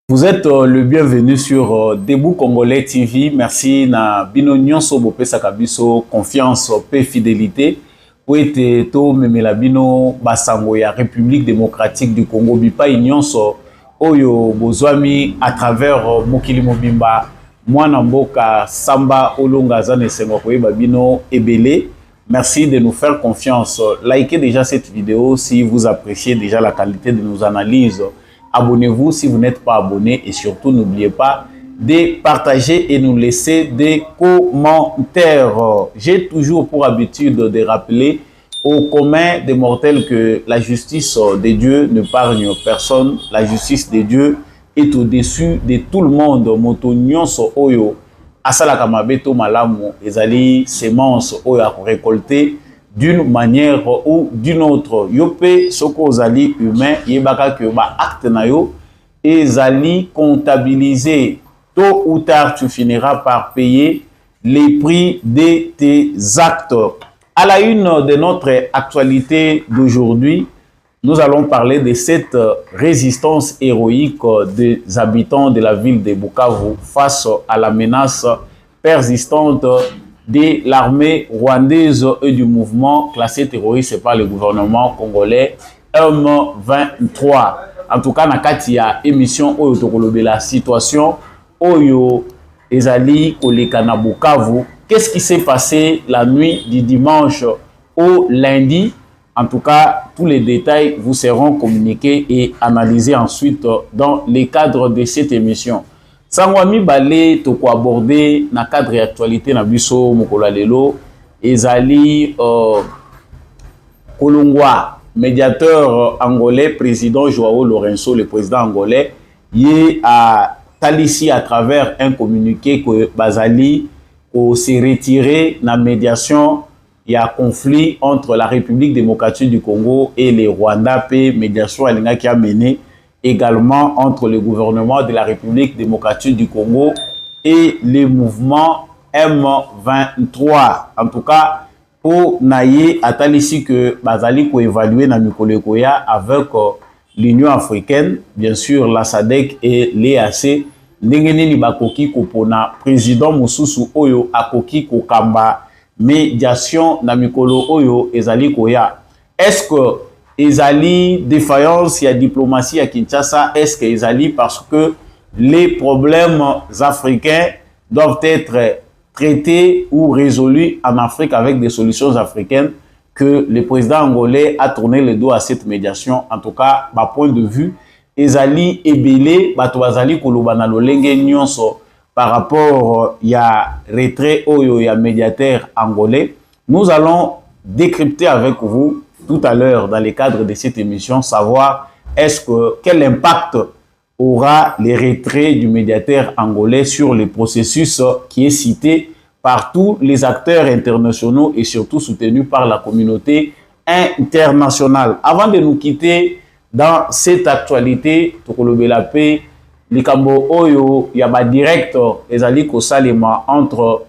Vous êtes le bienvenu sur Debout Congolais TV. Merci na bino nyonso bopé sakabiso confiance paix fidélité pour être to memela bino basango ya République démocratique du Congo bipa nyonso oyo bozwami à travers mokili mobimba mwana mboka Samba Olonga zane sengo koyeba bino ebele. Merci de nous faire confiance. Likez déjà cette vidéo si vous appréciez déjà la qualité de nos analyses. Abonnez-vous si vous n'êtes pas abonné et surtout n'oubliez pas de partager et nous laisser des commentaires. J'ai toujours pour habitude de rappeler au commun des mortels que la justice de Dieu n'épargne personne. La justice de Dieu est au-dessus de tout le monde. Moto nyonso oyo asala kamabeto malamu ezali semence oyo a récolter d'une manière ou d'une autre. Yopé soko zali humain yebaka que ba acte na yo ezali comptabilisé. Tôt ou tard tu finiras par payer les prix de tes actes. À la une de notre actualité d'aujourd'hui, nous allons parler de cette résistance héroïque des habitants de la ville de Bukavu face à la menace persistante de l'armée rwandaise et du mouvement classé terroriste par le gouvernement congolais M23. En tout cas, nakati ya émission Oyo Tokolobe la situation Oyo Ezali Koleka na Bukavu. Qu'est-ce qui s'est passé la nuit du dimanche au lundi? En tout cas, tous les détails vous seront communiqués et analysés ensuite dans les cadres de cette émission. Sangwami balé toko aborder na cadre actualité na biso mokolo lelo ezali Kolongwa, médiateur angolais, président Joao Lourenço, le président angolais, y a talissi à travers un communiqué que Bazali s'est retiré na médiation. Il y a conflit entre la République démocratique du Congo et les Rwandais, médiation qui a mené également entre le gouvernement de la République démocratique du Congo et le mouvement M23. En tout cas, pour Naye, Atalissi que Bazali ko évaluer na Mikolekoya avec l'Union africaine, bien sûr la SADC et l'EAC, ndengeni ni bakoki kopona président Mosusu Oyo akoki kokamba médiation na mikolo Oyo ezali koya. Est-ce que ezali défaillance ya diplomatie à Kinshasa? Est-ce que ezali parce que les problèmes africains doivent être traités ou résolus en Afrique avec des solutions africaines que le président angolais a tourné le dos à cette médiation? En tout cas, ma point de vue, ezali ebele bato bazali koloba na lolenge nyonso par rapport ya retrait oyo ya médiateur angolais. Nous allons décrypter avec vous tout à l'heure dans le cadre de cette émission, savoir quel impact aura les retraits du médiateur angolais sur le processus qui est cité par tous les acteurs internationaux et surtout soutenu par la communauté internationale. Avant de nous quitter dans cette actualité, Tokolobe la paix, Likambo Oyo, Yaba direct, Ezali Kosalema entre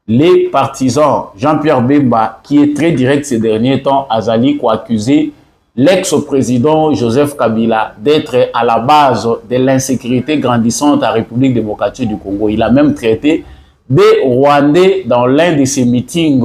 les partisans. Jean-Pierre Bemba, qui est très direct ces derniers temps, Azali ko accusé l'ex-président Joseph Kabila d'être à la base de l'insécurité grandissante à la République démocratique du Congo. Il a même traité des Rwandais dans l'un de ses meetings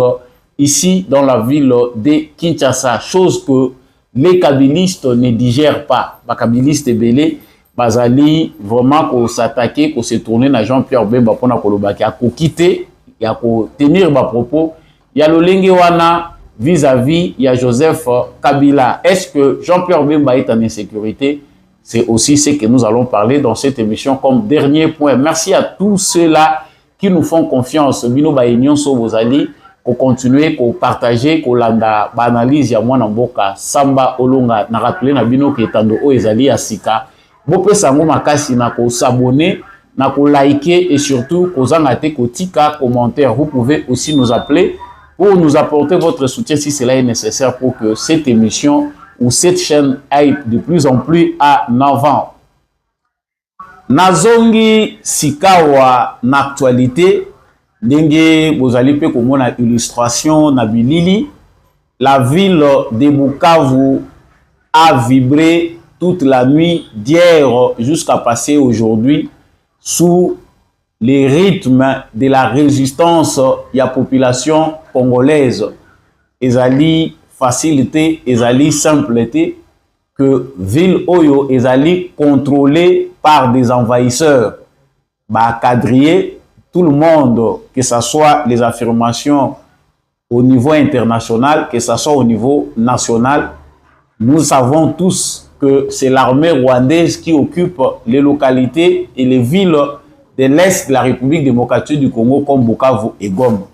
ici dans la ville de Kinshasa, chose que les kabilistes ne digèrent pas. Les kabilistes belé, Bazali vraiment qu'on s'attaquer, qu'on se tourner à Jean-Pierre Bemba pour na kolobaki a quitter, il a tenir ba propos. Il y a le Lengewana vis-à-vis il y a Joseph Kabila. Est-ce que Jean-Pierre Bemba est en insécurité? C'est aussi ce que nous allons parler dans cette émission comme dernier point. Merci à tous ceux-là qui nous font confiance. Bino ba union so bozali ko continuer ko partager ko landa ba analyse ya mwana mboka Samba Olonga na rappeler na bino ke tando o ezali asika bope sango makasi na ko s'abonner na ko liker et surtout ko zangate ko tika commentaire. Vous pouvez aussi nous appeler pour nous apporter votre soutien si cela est nécessaire pour que cette émission ou cette chaîne aille de plus en plus en avant. Nazongi sikawa na actualité ndenge bozali pe komona illustration na bilili. La ville de Bukavu a vibré toute la nuit d'hier jusqu'à passer aujourd'hui sous les rythmes de la résistance de la population congolaise. Ezali facilité, ezali simpleté, que ville Oyo ezali contrôlée par des envahisseurs. Bah, quadriller tout le monde, que ce soit les affirmations au niveau international, que ce soit au niveau national. Nous savons tous que c'est l'armée rwandaise qui occupe les localités et les villes de l'Est de la République démocratique du Congo comme Bukavu et Goma.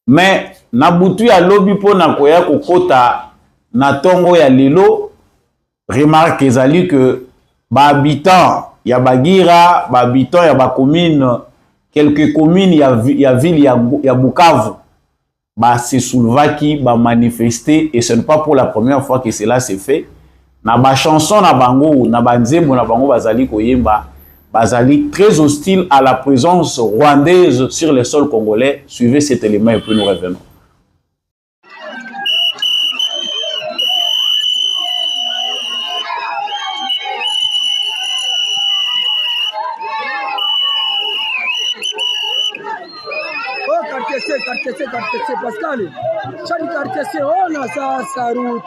Mais Nabutu ya lobi po na koya kokota na tongo ya lelo, remarque ezali que ba habitants ya Bagira, ba habitants ya ba commune, quelques communes ya ville ya Bukavu, ba se soulevaki, ba manifester, et ce n'est pas pour la première fois que cela s'est fait. Na ba chanson na bango, na ba nzembo na bango bazali koyemba, bazali très hostile à la présence rwandaise sur le sol congolais. Suivez cet élément et puis nous revenons. Quartier Pascal, chaque quartier on a sa route.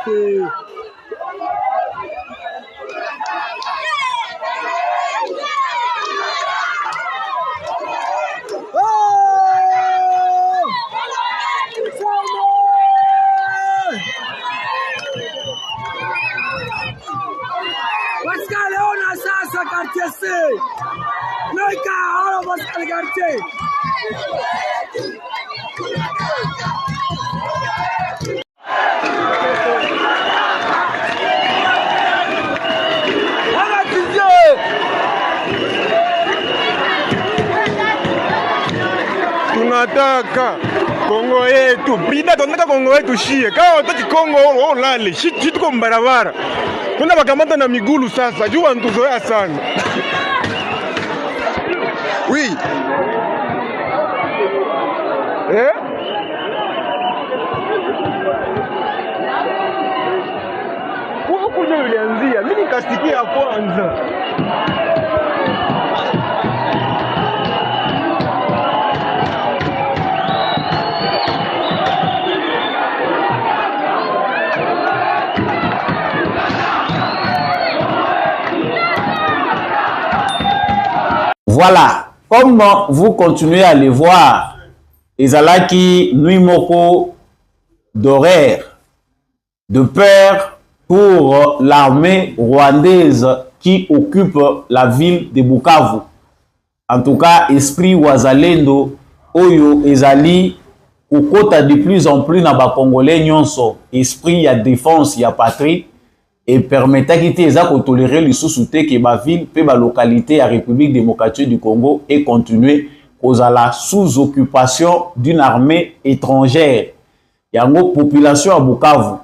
Pascal, on a sa quartier C. Noika, on a Pascal quartier. Tunataka Kongo yetu, brida tunataka Kongo yetu shie. Kama wataki Kongo olale, shit tuko mbarabara. Tuna bakamata na migulu sasa, jua ntuzoea sana. Oui. Huko ndio ilianzia. Mimi nikasikia kwanza. Voilà, comme vous continuez à les voir, ezalaki nuit moko d'horaire, de peur pour l'armée rwandaise qui occupe la ville de Bukavu. En tout cas, esprit wazalendo oyo ezali kokota de plus en plus na ba congolais nyonso, esprit ya défense ya patrie, et permettant qu'il ait toléré le sous-souté que la ville et la localité à République démocratique du Congo et continuer aux la sous-occupation d'une armée étrangère. Il y a une population à Bukavu,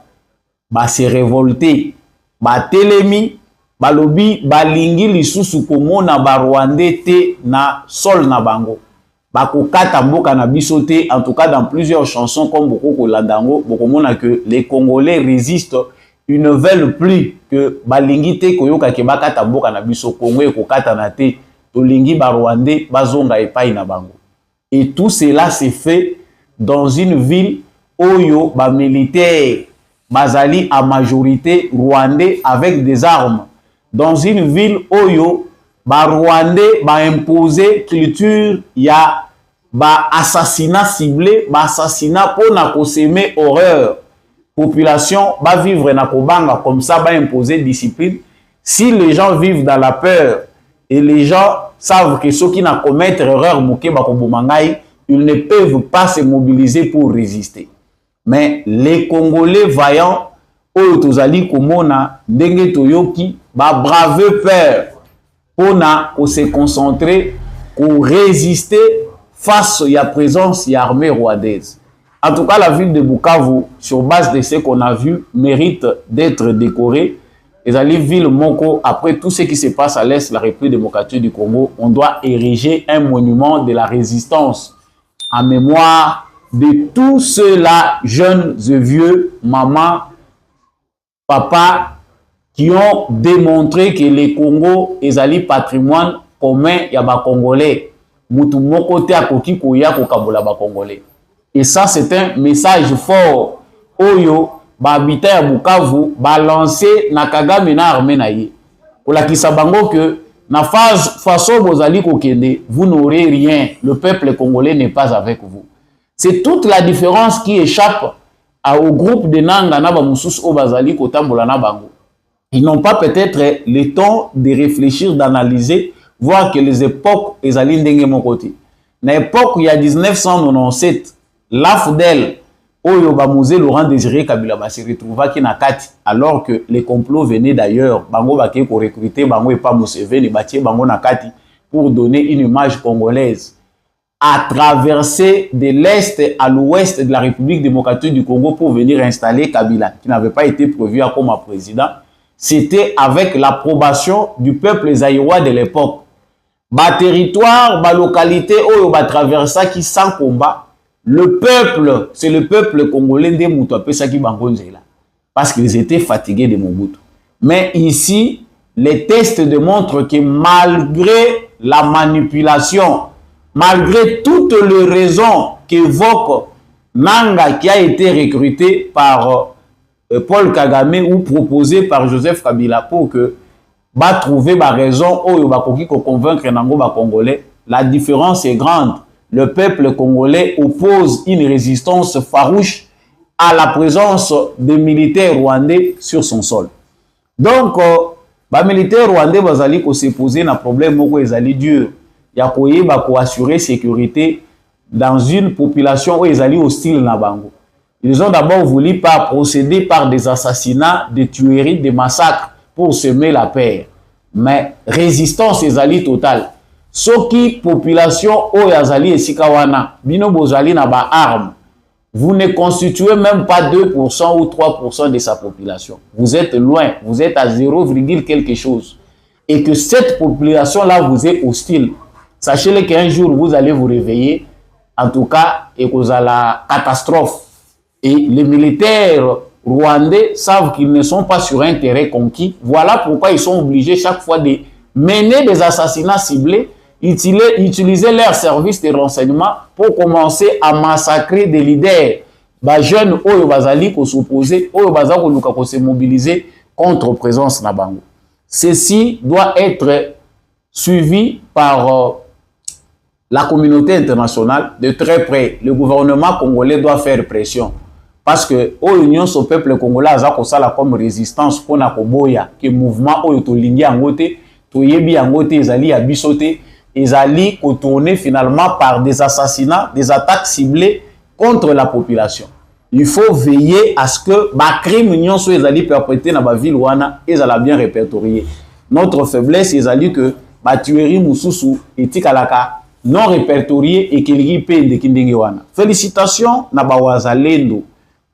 bah s'est révolté, bah telemi, bah lobi, bah lingi li sous komo na ba Rwandais te na sol na bango. Bah kokata mboka na bisote, en tout cas dans plusieurs chansons comme beaucoup kolandango, beaucoup mona que les Congolais résistent. Ils ne veulent plus que balingite koyoka ke bakata mboka na biso Congo e kokata na te to lingi ba Rwandais bazonga epai na bango. Et tout cela s'est fait dans une ville oyo ba militaires bazali à majorité rwandais avec des armes. Dans une ville oyo ba Rwandais ba imposer culture ya ba assassinat ciblé, ba assassinat pour na ko semer horreur. Population va vivre na kobanga comme ça, va imposer discipline. Si les gens vivent dans la peur et les gens savent que ceux qui n'ont commettre erreur ils ne peuvent pas se mobiliser pour résister. Mais les Congolais vaillants, oyo tozali komona ndenge toyoki ba braver peur pour se concentrer pour résister face à la présence de l'armée rwandaise. En tout cas, la ville de Bukavu, sur base de ce qu'on a vu, mérite d'être décorée. Et la ville Moko, après tout ce qui se passe à l'Est de la République démocratique du Congo, on doit ériger un monument de la résistance en mémoire de tous ceux-là, jeunes et vieux, maman, papa, qui ont démontré que le Congo est un patrimoine commun ya ba Congolais. Mutu moko te akoki koya kokabola ba Congolais. Et ça c'est un message fort. Oyo ba habitant ya Bukavu ba lancer na Kagame na armée na ye. Kolakisa bango que na façon bozali kokende, vous n'aurez rien. Le peuple congolais n'est pas avec vous. C'est toute la différence qui échappe au groupe de Nanga na ba mususu o bazali kotambola na bango. Ils n'ont pas peut-être le temps de réfléchir, d'analyser, voir que les époques ezali ndenge mon côté. Na époque il y a 1997, l'AFDEL Oyo Bamouze Laurent Désiré Kabila se retrouva qui na kati alors que les complots venaient d'ailleurs. Bango bake ko recruter bango et pas Museveni batie bango na kati pour donner une image congolaise. À traverser de l'est à l'ouest de la République démocratique du Congo pour venir installer Kabila, qui n'avait pas été prévu comme président. C'était avec l'approbation du peuple zaïrois de l'époque. Ba territoire, ba localité, oyo ba traversa qui sans combat. Le peuple, c'est le peuple congolais de Moutou Apesaki Bangonzela. Parce qu'ils étaient fatigués de Mobutu. Mais ici, les tests démontrent que malgré la manipulation, malgré toutes les raisons qu'évoque Nanga qui a été recruté par Paul Kagame ou proposé par Joseph Kabila pour que va trouver ma raison ou va convaincre Nango ba Congolais, la différence est grande. Le peuple congolais oppose une résistance farouche à la présence des militaires rwandais sur son sol. Donc, les militaires rwandais bazali ko se poser un problème moko ezali dur. Ya koyeba ko assurer sécurité dans une population où ezali hostile na bango. Ils ont d'abord voulu procéder par des assassinats, des tueries, des massacres pour semer la paix. Mais résistance ezali totale. Soki population oyazali esikawana, bino bozali na ba armes. Vous ne constituez même pas 2% ou 3% de sa population. Vous êtes loin, vous êtes à 0, quelque chose. Et que cette population-là vous est hostile. Sachez qu'un jour vous allez vous réveiller, en tout cas, et que vous avez la catastrophe. Et les militaires rwandais savent qu'ils ne sont pas sur un terrain conquis. Voilà pourquoi ils sont obligés chaque fois de mener des assassinats ciblés, utiliser leurs services de renseignement pour commencer à massacrer des leaders. Les jeunes oyo bazali ko s'opposer, oyo bazali ko luka ko se mobiliser contre présence na bango. Ceci doit être suivi par la communauté internationale de très près. Le gouvernement congolais doit faire pression. Parce que l'Union au peuple congolais a comme résistance pour na koboya que mouvement oyo to lingi angote to yebi angote ezali abisote ezali contourné finalement par des assassinats, des attaques ciblées contre la population. Il faut veiller à ce que ma crime union soit ezali perpétré dans la ville wana ezala bien répertorié. Notre faiblesse ezali que ba tuerie mususu etikalaka non répertorié et qu'il y ait de kindenge wana. Félicitations na ba wazalendo.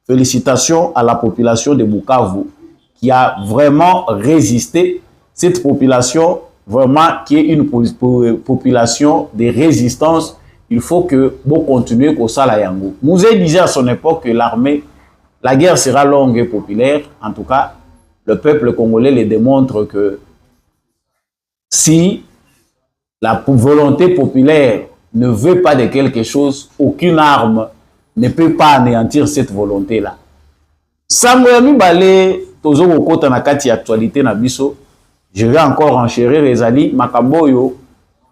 Félicitations à la population de Bukavu qui a vraiment résisté. Cette population, vraiment, qui est une population de résistance, il faut que vous continuez comme ça la Yango. Mouzé disait à son époque que l'armée, la guerre sera longue et populaire. En tout cas, le peuple congolais le démontre que si la volonté populaire ne veut pas de quelque chose, aucune arme ne peut pas anéantir cette volonté-là. Samuel Mibale, tozo kokota na kati actualité na biso, je vais encore enchérir ezali makamboyo,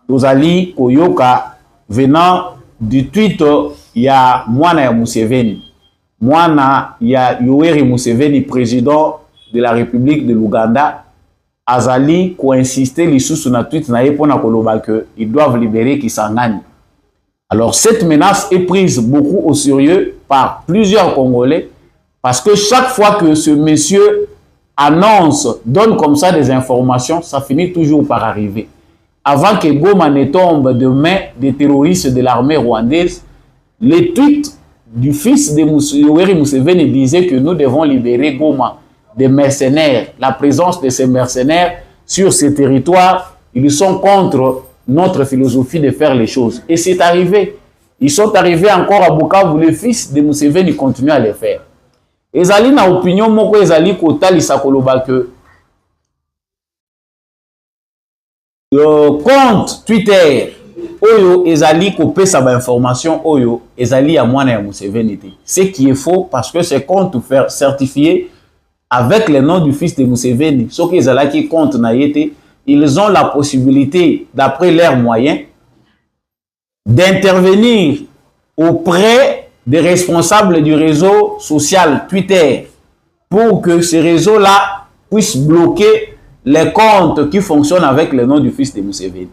tozali koyoka venant du tweet ya mwana ya Museveni. Mwana ya Yoweri Museveni, président de la République de l'Ouganda, azali ko insister lisusu na tweet na yepona koloba que ils doivent libérer Kisangani. Alors cette menace est prise beaucoup au sérieux par plusieurs Congolais parce que chaque fois que ce monsieur annonce, donne comme ça des informations, ça finit toujours par arriver. Avant que Goma ne tombe de main des terroristes de l'armée rwandaise, les tweets du fils de Yoweri Museveni disaient que nous devons libérer Goma des mercenaires. La présence de ces mercenaires sur ces territoires, ils sont contre notre philosophie de faire les choses. Et c'est arrivé. Ils sont arrivés encore à Bukavu, le fils de Museveni continue à les faire. Ezali na opinion moko ezali kotali sakoloba que compte Twitter oyo ezali kopesa ba information oyo ezali ya mwana ya Museveni te. Ce qui est faux parce que ces comptes certifiés avec le nom du fils de Museveni, ceux qui ezalaki compte na yete, ils ont la possibilité d'après leurs moyens d'intervenir auprès des responsables du réseau social Twitter pour que ce réseau-là puisse bloquer les comptes qui fonctionnent avec le nom du fils de Museveni.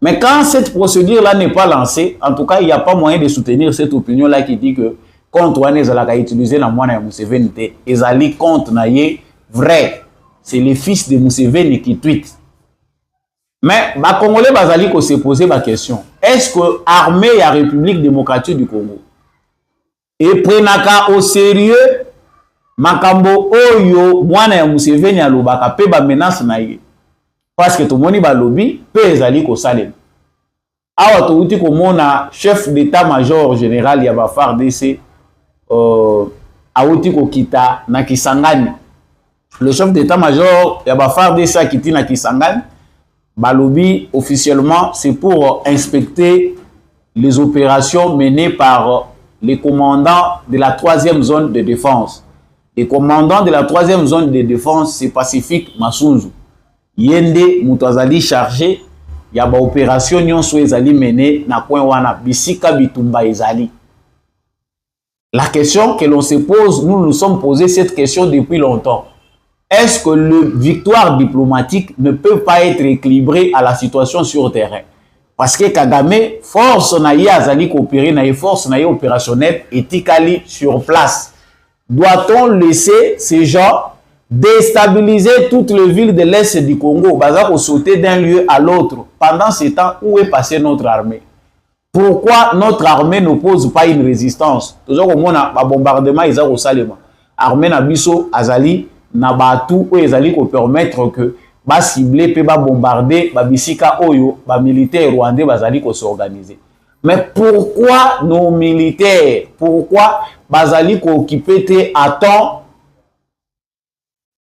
Mais quand cette procédure-là n'est pas lancée, en tout cas, il n'y a pas moyen de soutenir cette opinion-là qui dit que compte wana ezalaka utiliser la mwana ya Museveni te, ezali compte na ye vrai. C'est le fils de Museveni qui tweet. Mais les Congolais bazali ko se poser la question. Est-ce que l'armée de la République démocratique du Congo et prenaka au sérieux makambo oyo mwana ya Museveni alobaka pe ba menace na ye? Parce que tout le monde ba lobby pe ezali ko salem. Awa to uti ko mona chef d'état-major général ya ba FARDC auti ko kita na Kisangani. Le chef d'état-major ya ba FARDC a kiti na Kisangani. Balobi officiellement c'est pour inspecter les opérations menées par les commandants de la 3e zone de défense. Les commandants de la 3e zone de défense, c'est Pacifique Masunzu. Yende Moutazali chargé, yaba opération nyonso ezali mené na coin wana bisika bitumba ezali. La question que l'on se pose, nous nous sommes posé cette question depuis longtemps. Est-ce que le victoire diplomatique ne peut pas être équilibrée à la situation sur terrain? Parce que Kagame, force naïe azali coopérer, naïe force naïe opérationnelle et tikali sur place. Doit-on laisser ces gens déstabiliser toutes les villes de l'Est du Congo, bazar sauter d'un lieu à l'autre? Pendant ce temps, où est passée notre armée? Pourquoi notre armée n'oppose pas une résistance? Toujours au moins, un bombardement, ils ont salima. Armée Nabiso, Azali, Nabatu, où ils allaient permettre que ba cibler, pe ba bombarder, ba bisika oyo, ba militaires rwandais, bazali ko s'organiser. Mais pourquoi nos militaires, pourquoi bazali ko occupé à temps,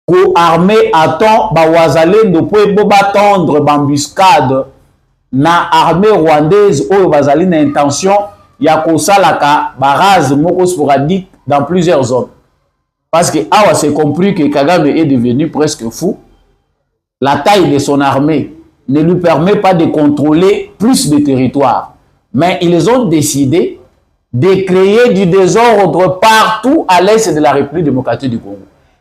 ko armée à temps, ba wazale ne peut pas tendre bambuscade na armée rwandaise oyo bazali na intention ya ko salaka barrage moko sporadique dans plusieurs zones. Parce que awa c'est compris que Kagame est devenu presque fou. La taille de son armée ne lui permet pas de contrôler plus de territoires. Mais ils ont décidé de créer du désordre partout à l'est de la République démocratique du Congo.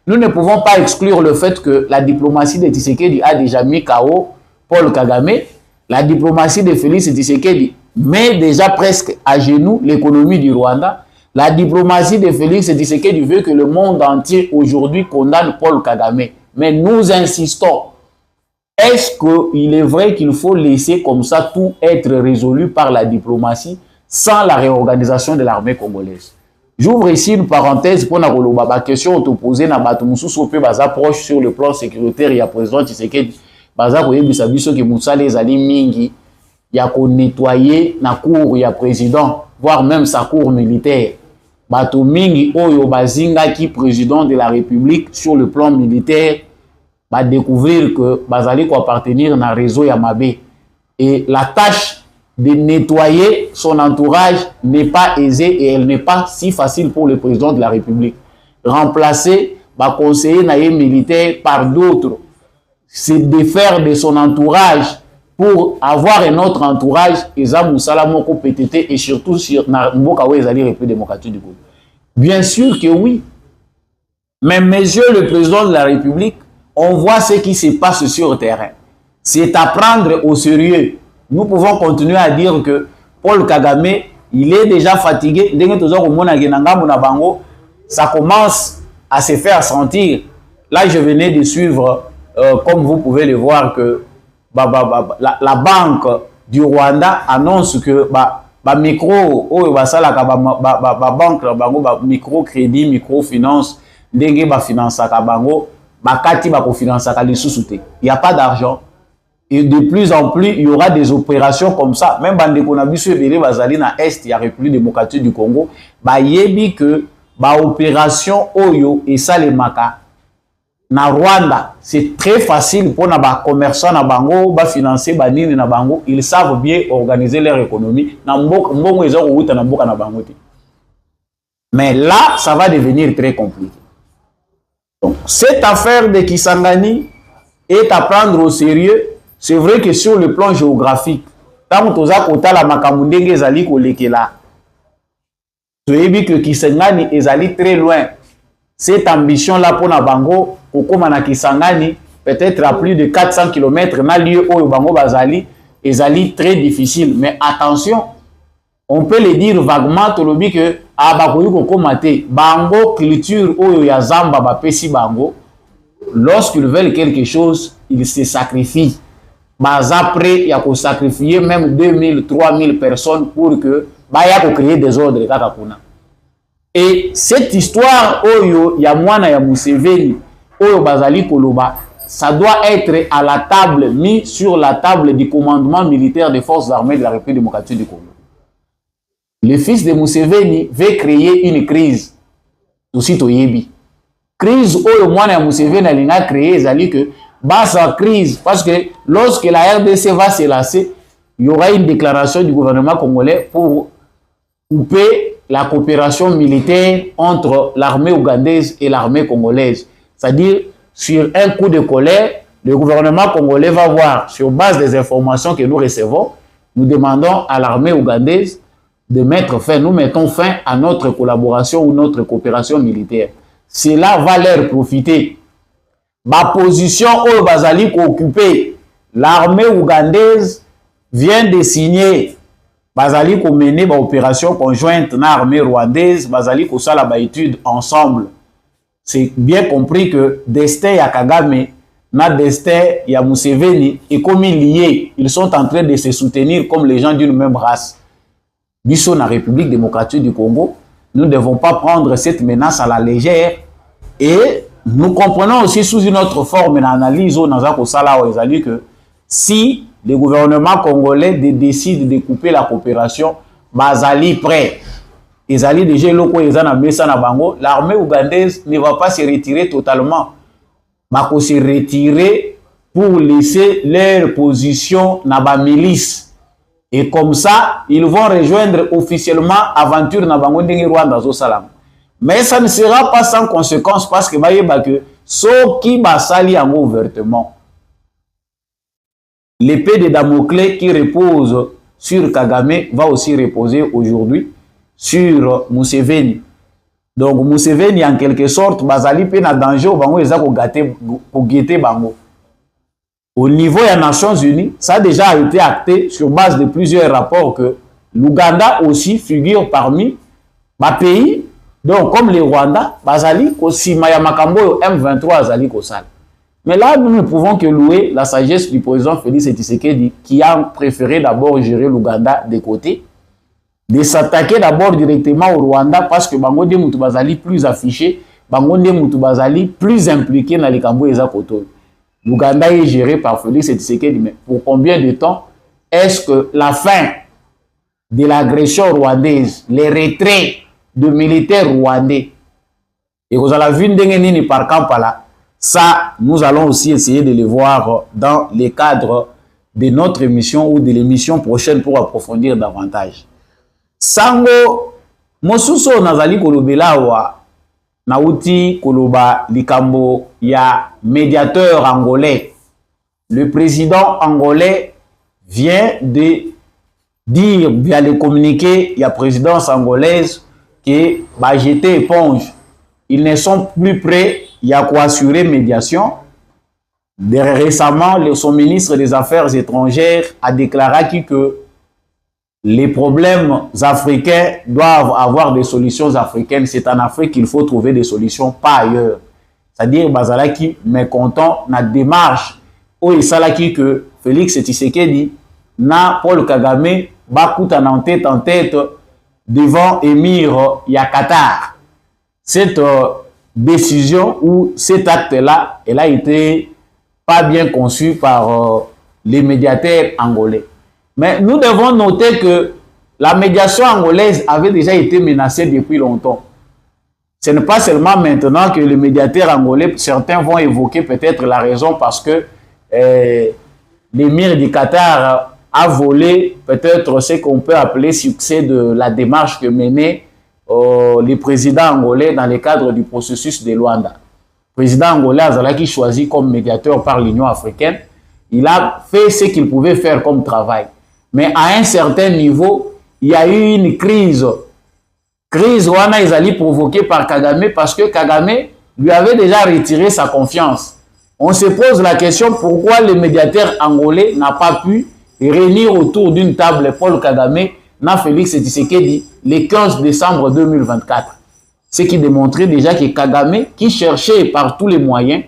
Nous ne pouvons pas exclure le fait que la diplomatie de Tshisekedi a déjà mis KO Paul Kagame. La diplomatie de Félix Tshisekedi met déjà presque à genoux l'économie du Rwanda. La diplomatie de Félix Tshisekedi veut que le monde entier aujourd'hui condamne Paul Kagame. Mais nous insistons. Est-ce qu'il est vrai qu'il faut laisser comme ça tout être résolu par la diplomatie sans la réorganisation de l'armée congolaise? J'ouvre ici une parenthèse pour la question te poser na Batumoussou Sopé Baza proche sur le plan sécuritaire. Il y a président Tshisekedi Baza Koye Bisabiso qui Moussa les Ali Mingi. Il y a qu'on nettoyer na cour, il y a président, voire même sa cour militaire. Bato Mingi Oyo Bazinga qui président de la République sur le plan militaire va découvrir que Bazali ko appartenir à un réseau Yamabé. Et la tâche de nettoyer son entourage n'est pas aisée et elle n'est pas si facile pour le président de la République. Remplacer les conseiller militaire par d'autres, c'est de faire de son entourage pour avoir un autre entourage, et surtout sur la République démocratique du Congo. Bien sûr que oui. Mais monsieur le président de la République, on voit ce qui se passe sur le terrain. C'est à prendre au sérieux. Nous pouvons continuer à dire que Paul Kagame, il est déjà fatigué. Ça commence à se faire sentir. Là, je venais de suivre, comme vous pouvez le voir, que la banque du Rwanda annonce que micro, microcrédit, microfinance, finance il n'y a pas d'argent. Et de plus en plus, il y aura des opérations comme ça. Même quand on a vu sur les Bazali na Est, il y a République démocratique du Congo, il y a que opération Oyo et ça les maka na Rwanda, c'est très facile pour les commerçants na bango, ba financer banini na bango, ils savent bien organiser leur économie. Na mbongo ils ont na mboka na bango. Mais là, ça va devenir très compliqué. Donc, cette affaire de Kisangani est à prendre au sérieux. C'est vrai que sur le plan géographique, tant que toza kota la makamundenge ezali kolekela. Tu as vu que Kisangani est allé très loin. Cette ambition-là pour Nabango, Kokoma Kisangani, peut-être à plus de 400 km, na lieu où Bango Bazali, est allé très difficile. Mais attention, on peut le dire vaguement, tolobi que Abakoyu Kokomate, Bango culture ou Yazamba Bapesi Bango, lorsqu'ils veulent quelque chose, ils se sacrifient. Mais après, il y a qu'on sacrifier même 2000, 3000 personnes pour que Baya ko créer des ordres. Et cette histoire, Oyo, Yamwana ya Museveni, Oyo Bazali Koloba, ça doit être à la table, mis sur la table du commandement militaire des forces armées de la République démocratique du Congo. Le fils de Museveni veut créer une crise. Aussi, Toyebi. Crise, Oyo Mwana ya Museveni a créé, c'est-à-dire que sa crise, parce que lorsque la RDC va se lasser, il y aura une déclaration du gouvernement congolais pour couper la coopération militaire entre l'armée ougandaise et l'armée congolaise. C'est-à-dire, sur un coup de colère, le gouvernement congolais va voir, sur base des informations que nous recevons, nous demandons à l'armée ougandaise de mettre fin, nous mettons fin à notre collaboration ou notre coopération militaire. Cela va leur profiter. Ma position au Bazali occupée, l'armée ougandaise vient de signer Bazali ko mener ba opération conjointe na armée rwandaise, Bazali ko sala ba étude ensemble. C'est bien compris que destin ya Kagame na destin ya Museveni est comme liés. Ils sont en train de se soutenir comme les gens d'une même race. Biso na République démocratique du Congo, nous ne devons pas prendre cette menace à la légère et nous comprenons aussi sous une autre forme d'analyse que si le gouvernement congolais décide de couper la coopération, Bazali prêt. Ezali déjà loko ezana mesa na bango, l'armée ougandaise ne va pas se retirer totalement. Bako se retirer pour laisser leur position na ba milice. Et comme ça, ils vont rejoindre officiellement aventure na bango ndenge Rwanda zo salam. Mais ça ne sera pas sans conséquence parce que ceux qui basali en ouvertement. L'épée de Damoclès qui repose sur Kagame va aussi reposer aujourd'hui sur Museveni. Donc Museveni en quelque sorte, basali pe na danger au bango eza ko gâter bango. Au niveau des Nations Unies, ça a déjà été acté sur base de plusieurs rapports que l'Ouganda aussi figure parmi les pays. Donc, comme le Rwanda, Bazali, Kosima Makambo, M23, Azali Kosal. Mais là, nous ne pouvons que louer la sagesse du président Félix Tshisekedi qui a préféré d'abord gérer l'Ouganda de côté, de s'attaquer d'abord directement au Rwanda parce que Bango de Moutou Bazali plus affiché, Bango de Moutou Bazali plus impliqué dans les Kambo et Zakoto. L'Ouganda est géré par Félix Tshisekedi. Mais pour combien de temps est-ce que la fin de l'agression rwandaise, les retraits de militaires rwandais, et vous avez vu Ndengenini par Kampala, ça, nous allons aussi essayer de le voir dans les cadres de notre émission ou de l'émission prochaine pour approfondir davantage. Sango, Mosuso Nazali Kolobela wa Nauti Koloba Likambo ya médiateur angolais. Le président angolais vient de dire via les communiqués, il y a présidence angolaise qui va jeter éponge. Ils ne sont plus prêts, il y a quoi assurer médiation. Récemment, son ministre des Affaires étrangères a déclaré que les problèmes africains doivent avoir des solutions africaines. C'est en Afrique qu'il faut trouver des solutions, pas ailleurs. C'est-à-dire, Bazalaki mécontent na démarche où il s'agit que Félix Tshisekedi na Paul Kagame bakuta en tête devant Émir Yakatar. Cette décision ou cet acte-là, elle a été pas bien conçu par les médiateurs angolais. Mais nous devons noter que la médiation angolaise avait déjà été menacée depuis longtemps. Ce n'est pas seulement maintenant que les médiateurs angolais, certains vont évoquer peut-être la raison parce que l'émir du Qatar a volé peut-être ce qu'on peut appeler succès de la démarche que menait le président angolais dans le cadre du processus de Luanda. Le président angolais Azalaki choisi comme médiateur par l'Union africaine. Il a fait ce qu'il pouvait faire comme travail. Mais à un certain niveau, il y a eu une crise. Crise wana ezali provoquée par Kagame parce que Kagame lui avait déjà retiré sa confiance. On se pose la question pourquoi le médiateur angolais n'a pas pu réunir autour d'une table Paul Kagame na Félix Tshisekedi le 15 décembre 2024. Ce qui démontrait déjà que Kagame, qui cherchait par tous les moyens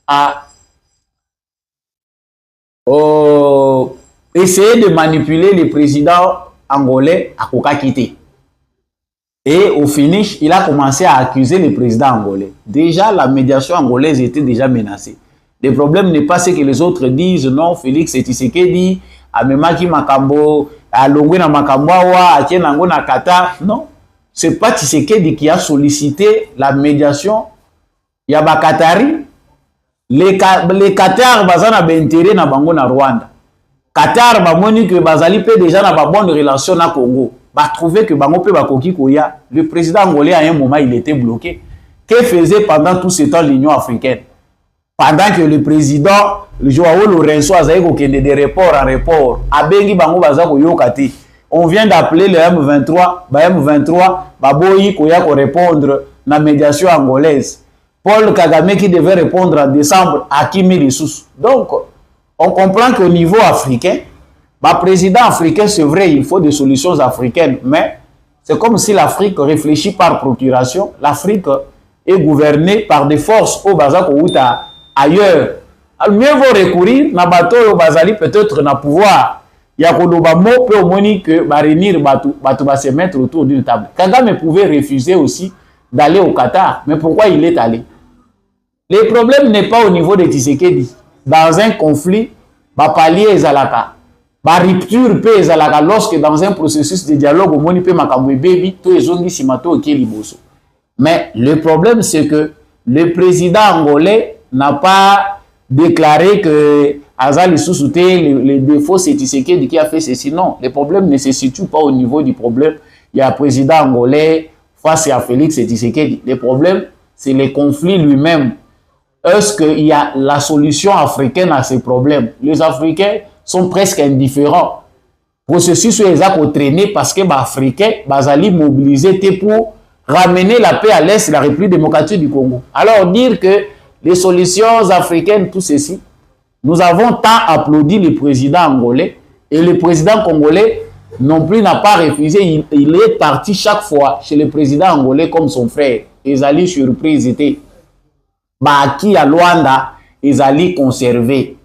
à essayer de manipuler le président angolais à Kokakité. Et au finish, il a commencé à accuser le président angolais. Déjà, la médiation angolaise était déjà menacée. Le problème n'est pas ce que les autres disent. Non, Félix Tshisekedi, Amemaki Makambo, Alongwena Makamboawa, Atienango Nakata. Non, c'est pas Tshisekedi qui a sollicité la médiation. Il y a Bakatari. Les Qatar, bazana b'intérêt na bango na Rwanda. Qatar, bamoni que bazali pe déjà na ba bonne relation na Congo. Bah, trouver que le président angolais à un moment il était bloqué. Que faisait pendant tout ce temps l'Union africaine? Pendant que le président Joao Lourenço a été de report en report, on vient d'appeler le M23, M23 baboyi koya ko répondre na médiation angolaise. Paul Kagame qui devait répondre en décembre à Kimi Lissous. Donc on comprend qu'au niveau africain, président africain, c'est vrai, il faut des solutions africaines, mais c'est comme si l'Afrique réfléchit par procuration. L'Afrique est gouvernée par des forces au Bazak ou ailleurs. Mieux vaut recourir na bateau au Bazali peut-être na pouvoir. Il y a mot peut au moins que réunir bateau va se mettre autour d'une table. Kagame pouvait refuser aussi d'aller au Qatar, mais pourquoi il est allé? Le problème n'est pas au niveau de Tshisekedi. Dans un conflit, palier et Zalaka. La rupture peut être lorsque dans un processus de dialogue, au moins, mais le problème, c'est que le président angolais n'a pas déclaré que Azali sous-souté les défauts, c'est Tshisekedi qui a fait ceci. Non, le problème ne se situe pas au niveau du problème. Il y a un président angolais face à Félix Tshisekedi. Le problème, c'est le conflit lui-même. Est-ce qu'il y a la solution africaine à ces problèmes? Les Africains sont presque indifférents. Le processus est traîné parce que les Africains sont mobilisés pour ramener la paix à l'Est, la République démocratique du Congo. Alors dire que les solutions africaines, tout ceci, nous avons tant applaudi le président angolais et le président congolais non plus n'a pas refusé. Il est parti chaque fois chez le président angolais comme son frère. Ils allaient surprise, étaient qui à Luanda, ils allaient conserver.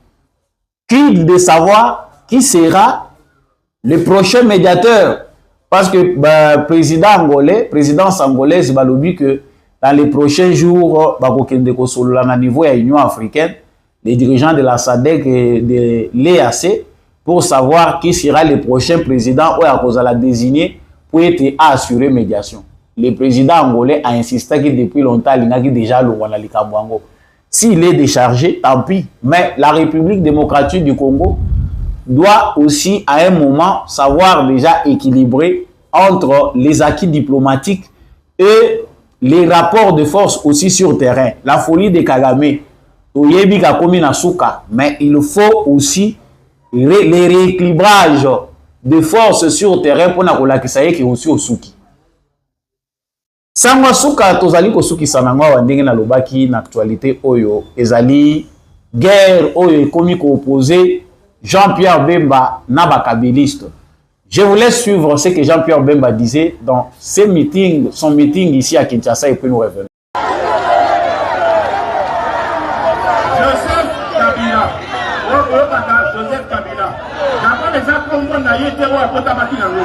Qui de savoir qui sera le prochain médiateur? Parce que le président angolais, présidence angolaise, va dire que dans les prochains jours, à niveau de l'Union africaine, les dirigeants de la SADC et de l'EAC, pour savoir qui sera le prochain président ou à cause de la désigner pour être assuré médiation. Le président angolais a insisté que depuis longtemps, il a déjà le Wanalikamwango. S'il est déchargé, tant pis. Mais la République démocratique du Congo doit aussi, à un moment, savoir déjà équilibrer entre les acquis diplomatiques et les rapports de force aussi sur le terrain. La folie de Kagame, mais il faut aussi les rééquilibrages de force sur le terrain pour que la qui aussi au souki. Sangwa suka tozali kosuki sanangwa wandenge na lobaki na actualité oyo ezali guerre oyo ekomi ko opposer Jean-Pierre Bemba na bakabiliste. Je vous laisse suivre ce que Jean-Pierre Bemba disait dans ses meetings, son meeting ici à Kinshasa et puis nous revenons. Joseph Kabila. D'abord les Congo na yete wa kota bakina ngo.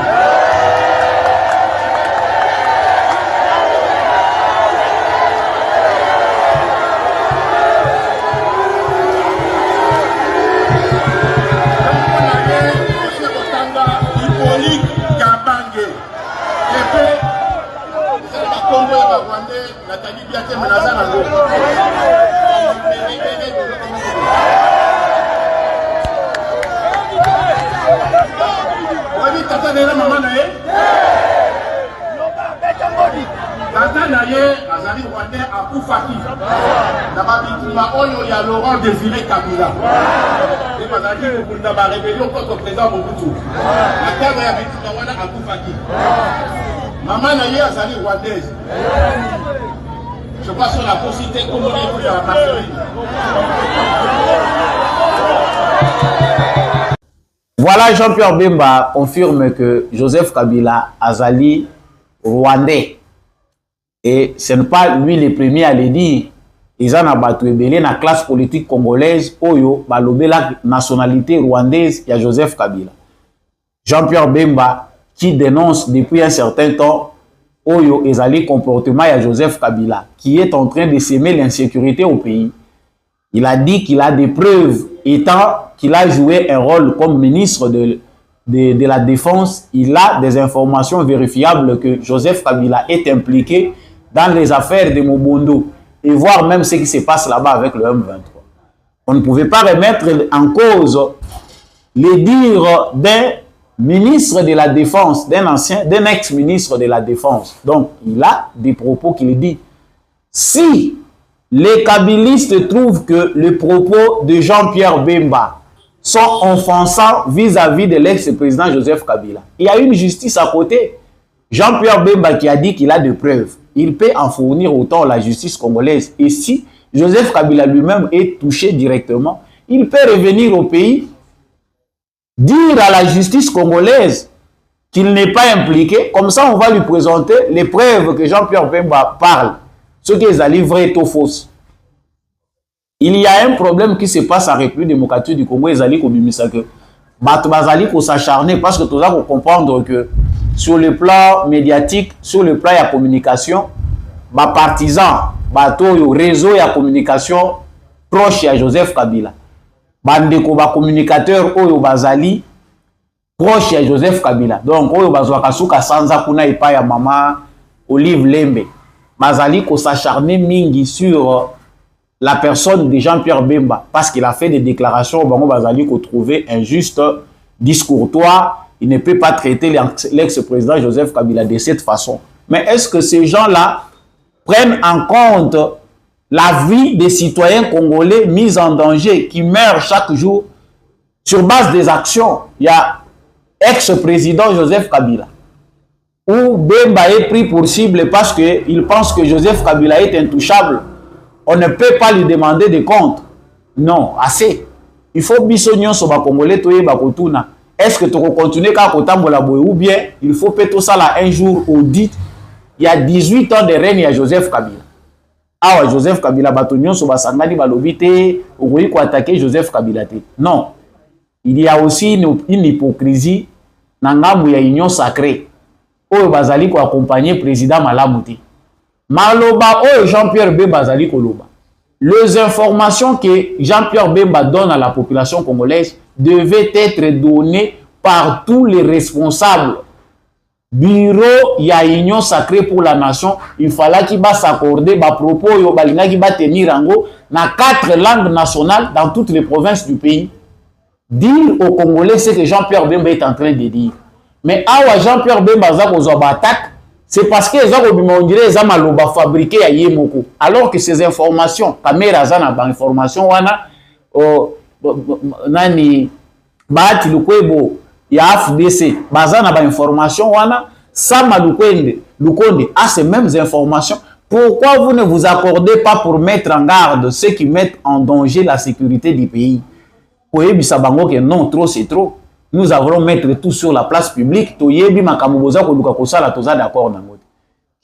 tata na ye mama na ye tata na ye azali rwandais akufaki na babituma oyo ya Laurent Désiré Kabila e bazalaki kokunda barébellion contre président Mobutu na ntango ya bituma wana akufaki mama na ye azali rwandaise. Je crois sur la possibilité comment on est dans la Voilà, Jean-Pierre Bemba confirme que Joseph Kabila azali rwandais. Et ce n'est pas lui le premier à le dire. Ils ont abattu la classe politique congolaise, Oyo, balobé la nationalité rwandaise, il y a Joseph Kabila. Jean-Pierre Bemba, qui dénonce depuis un certain temps Oyo ezali comportement à Joseph Kabila, qui est en train de semer l'insécurité au pays. Il a dit qu'il a des preuves, étant qu'il a joué un rôle comme ministre de la Défense. Il a des informations vérifiables que Joseph Kabila est impliqué dans les affaires de Mobondo, et voir même ce qui se passe là-bas avec le M23. On ne pouvait pas remettre en cause les dires d'un ministre de la Défense, d'un ex-ministre de la Défense. Donc, il a des propos qu'il dit. Si les kabylistes trouvent que les propos de Jean-Pierre Bemba sont offensants vis-à-vis de l'ex-président Joseph Kabila, il y a une justice à côté. Jean-Pierre Bemba qui a dit qu'il a des preuves, il peut en fournir autant à la justice congolaise. Et si Joseph Kabila lui-même est touché directement, il peut revenir au pays, dire à la justice congolaise qu'il n'est pas impliqué. Comme ça, on va lui présenter les preuves que Jean-Pierre Bemba parle. Ce qui est allé vrai ou faux. Il y a un problème qui se passe en République démocratique du Congo. Ils allaient que Bazali ko s'acharner parce que tout ça, faut comprendre que sur le plan médiatique, sur le plan de la communication, les partisans, le réseau de communication proche à Joseph Kabila, bandeko ba communicateur oyo bazali proche à Joseph Kabila. Donc oyo bazwa kasuka sanza kuna ipa ya mama Olive Lembe. Bazali ko s'acharner mingi sur la personne de Jean-Pierre Bemba parce qu'il a fait des déclarations au bazali ko trouver injuste, discourtois. Il ne peut pas traiter l'ex-président Joseph Kabila de cette façon. Mais est-ce que ces gens-là prennent en compte la vie des citoyens congolais mis en danger, qui meurent chaque jour sur base des actions? Il y a ex-président Joseph Kabila, où Bemba est pris pour cible parce qu'il pense que Joseph Kabila est intouchable. On ne peut pas lui demander des comptes. Non, assez. Il faut bisognon sur les Congolais, est-ce que tu vas continuer à Kotambola ou bien il faut péter ça là un jour audit? Il y a 18 ans de règne à Joseph Kabila. Ah ouais, Joseph Kabila Batonion sur Basangani Balobité, ou oui, quoi attaquer Joseph Kabila. Non. Il y a aussi une hypocrisie dans la union sacrée. Où Bazali ko accompagner président Malamuti. Maloba ou Jean-Pierre Bemba Bazali Koloba. Les informations que Jean-Pierre Bemba donne à la population congolaise devaient être données par tous les responsables. Bureau, il y a union sacrée pour la nation. Il fallait qu'il va s'accorder à propos, il va tenir en gros dans 4 langues nationales dans toutes les provinces du pays. Dire aux Congolais ce que Jean-Pierre Bemba est en train de dire. Mais à Jean-Pierre Bemba attaque, c'est parce que les ont fabriqué à Yemoko. Alors que ces informations, caméra zana ba information wana nani Bahati Lukwebo ya FDC bazana ba information wana Sama Lukonde a ces mêmes informations. Pourquoi vous ne vous accordez pas pour mettre en garde ceux qui mettent en danger la sécurité du pays? Que non, trop c'est trop. Nous allons mettre tout sur la place publique. Qui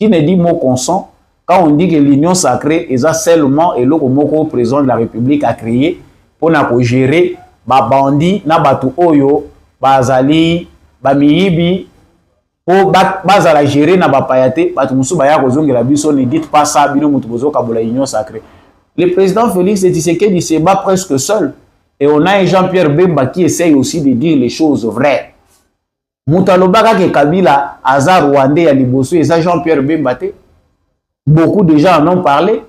ne dit mot consent quand on dit que l'union sacrée est seulement et le président de la République a créé pour gérer les bandits, les oyo, bazali, bamiyibi, pour bazala gérer na bapayate, ne dites pas ça, l'union sacrée. Le président Félix Tshisekedi se bat presque seul. Et on a un Jean-Pierre Bemba qui essaye aussi de dire les choses vraies. Moutalobaka ke Kabila, Azar Rwandais, à Liboso, et ça Jean-Pierre Bemba. Beaucoup de gens en ont parlé.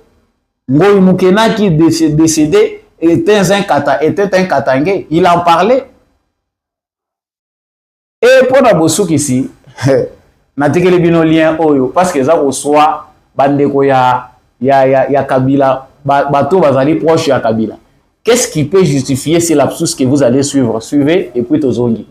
Ngoï Moukena qui est décédé était un Katangé. Il en parlait. Et pour na bosouk ici, natekele bino lien oyo parce que ça reçoit bandeko ya Kabila, bato bazali proche ya Kabila. Qu'est-ce qui peut justifier ces lapsus que vous allez suivre? Suivez et puis tozongi.